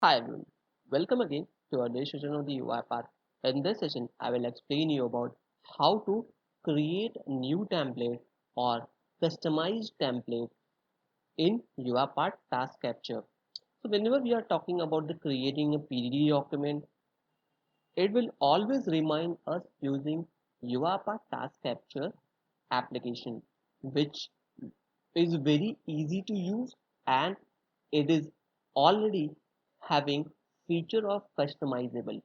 Hi everyone, welcome again to our new session of the UI part. In this session, I will explain you about how to create a new template or customized template in UI part task capture. So whenever we are talking about the creating a PDD document, it will always remind us using UI part task capture application, which is very easy to use and it is already having feature of customizable.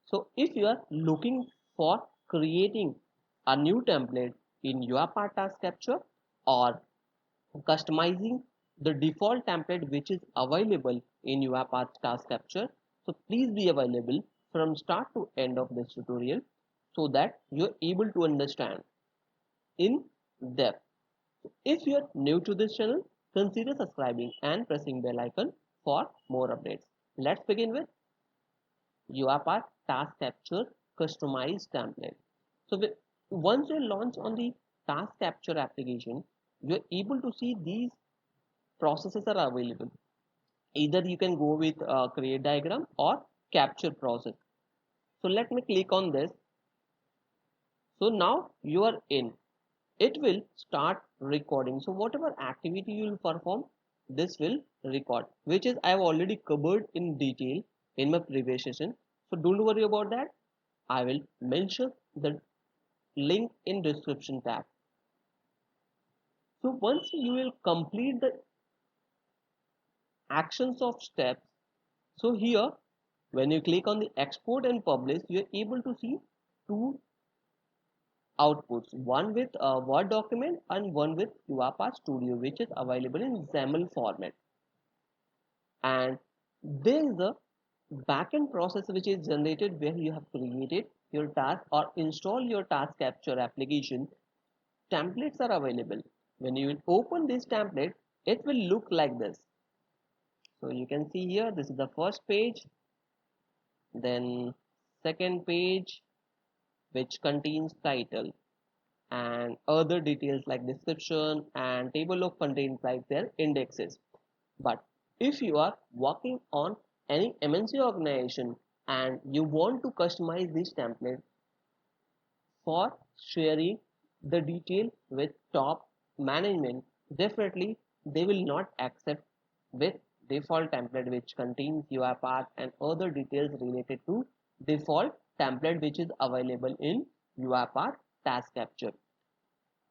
So if you are looking for creating a new template in your part task capture or customizing the default template which is available in your part task capture, so please be available from start to end of this tutorial so that you're able to understand in depth. If you are new to this channel, consider subscribing and pressing bell icon for more updates. Let's begin with UiPath Task Capture Customized Template. So once you launch on the Task Capture application, you are able to see these processes are available. Either you can go with create diagram or capture process. So let me click on this. So now you are in. It will start recording. So whatever activity you will perform, this will record, which is I have already covered in detail in my previous session. So don't worry about that. I will mention the link in description tab. So once you will complete the actions of steps, so here when you click on the export and publish, you are able to see two outputs, one with a Word document and one with UiPath Studio, which is available in XAML format. And there is a backend process which is generated where you have created your task or install your task capture application. Templates are available. When you will open this template, it will look like this. So you can see here, this is the first page, then second page, which contains title and other details like description and table of contents like their indexes. But if you are working on any MNC organization and you want to customize this template for sharing the detail with top management, definitely they will not accept with default template which contains UiPath and other details related to default template which is available in UiPath task capture.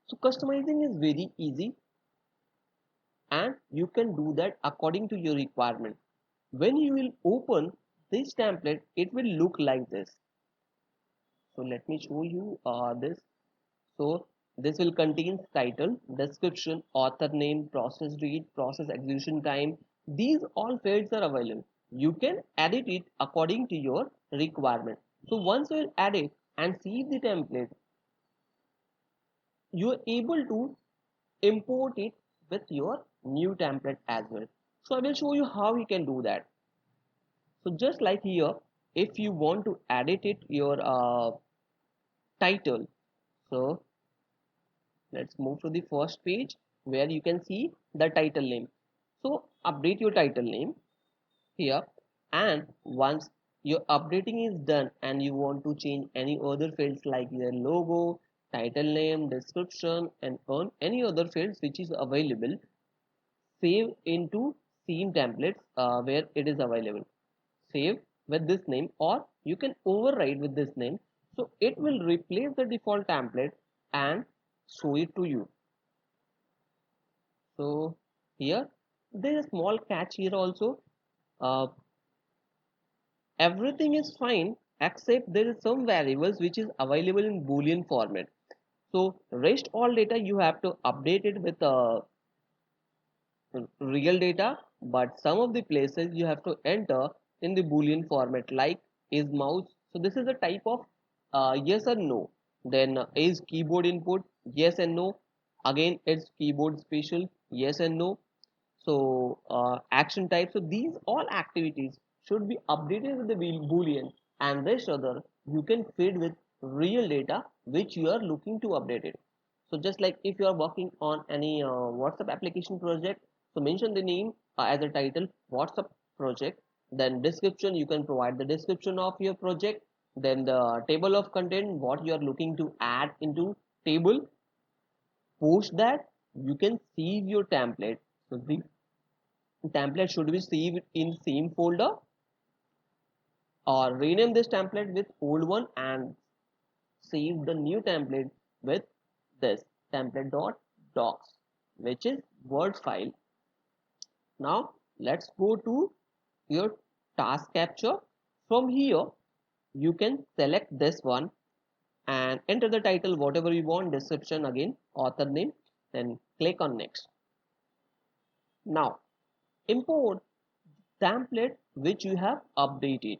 So customizing is very easy and you can do that according to your requirement. When you will open this template, it will look like this. So let me show you this. So this will contain title, description, author name, process date, process execution time. These all fields are available. You can edit it according to your requirement. So once you edit and save the template, you are able to import it with your new template as well. So I will show you how you can do that. So just like here, if you want to edit it your title, so let's move to the first page where you can see the title name. So update your title name here, and once your updating is done and you want to change any other fields like your logo, title name, description and on any other fields which is available, save into theme templates where it is available. Save with this name or you can override with this name, so it will replace the default template and show it to you. So here there is a small catch here also. uh, Everything is fine except there is some variables which is available in boolean format. So rest all data you have to update it with real data, but some of the places you have to enter in the boolean format like is mouse. So this is a type of yes or no. Then is keyboard input, yes and no. Again it's keyboard special, yes and no. So action type, so these all activities should be updated with the boolean, and rest other you can feed with real data which you are looking to update it. So just like if you are working on any WhatsApp application project, so mention the name as a title WhatsApp project. Then description, you can provide the description of your project. Then the table of content, what you are looking to add into table. Post that, you can save your template. So the template should be saved in same folder, or rename this template with old one and save the new template with this template.docs, which is Word file. Now let's go to your task capture. From here, you can select this one and enter the title whatever you want, description again, author name, then click on next. Now import template which you have updated.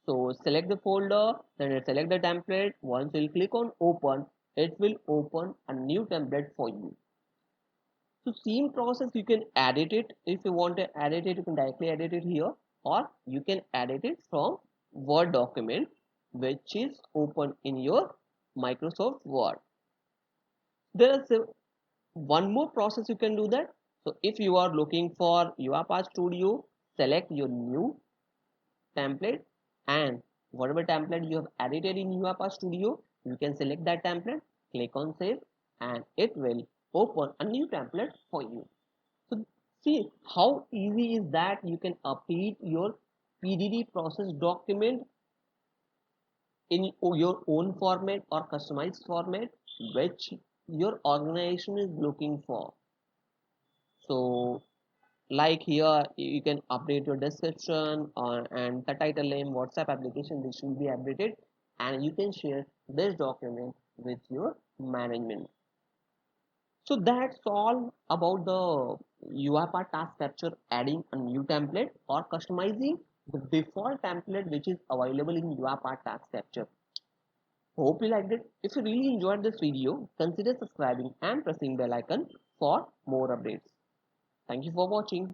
So select the folder, then select the template. Once you click on open, it will open a new template for you. So same process, you can edit it. If you want to edit it, you can directly edit it here, or you can edit it from Word document which is open in your Microsoft Word. There is one more process you can do that. So if you are looking for UiPath Studio, select your new template, and whatever template you have edited in UiPath Studio, you can select that template, click on save, and it will open a new template for you. So see how easy is that. You can update your PDD process document in your own format or customized format which your organization is looking for. So like here you can update your description and the title name, WhatsApp application, this will be updated, and you can share this document with your management. So that's all about the UiPath task capture, adding a new template or customizing the default template which is available in UiPath task capture. Hope you liked it. If you really enjoyed this video, consider subscribing and pressing bell icon for more updates. Thank you for watching.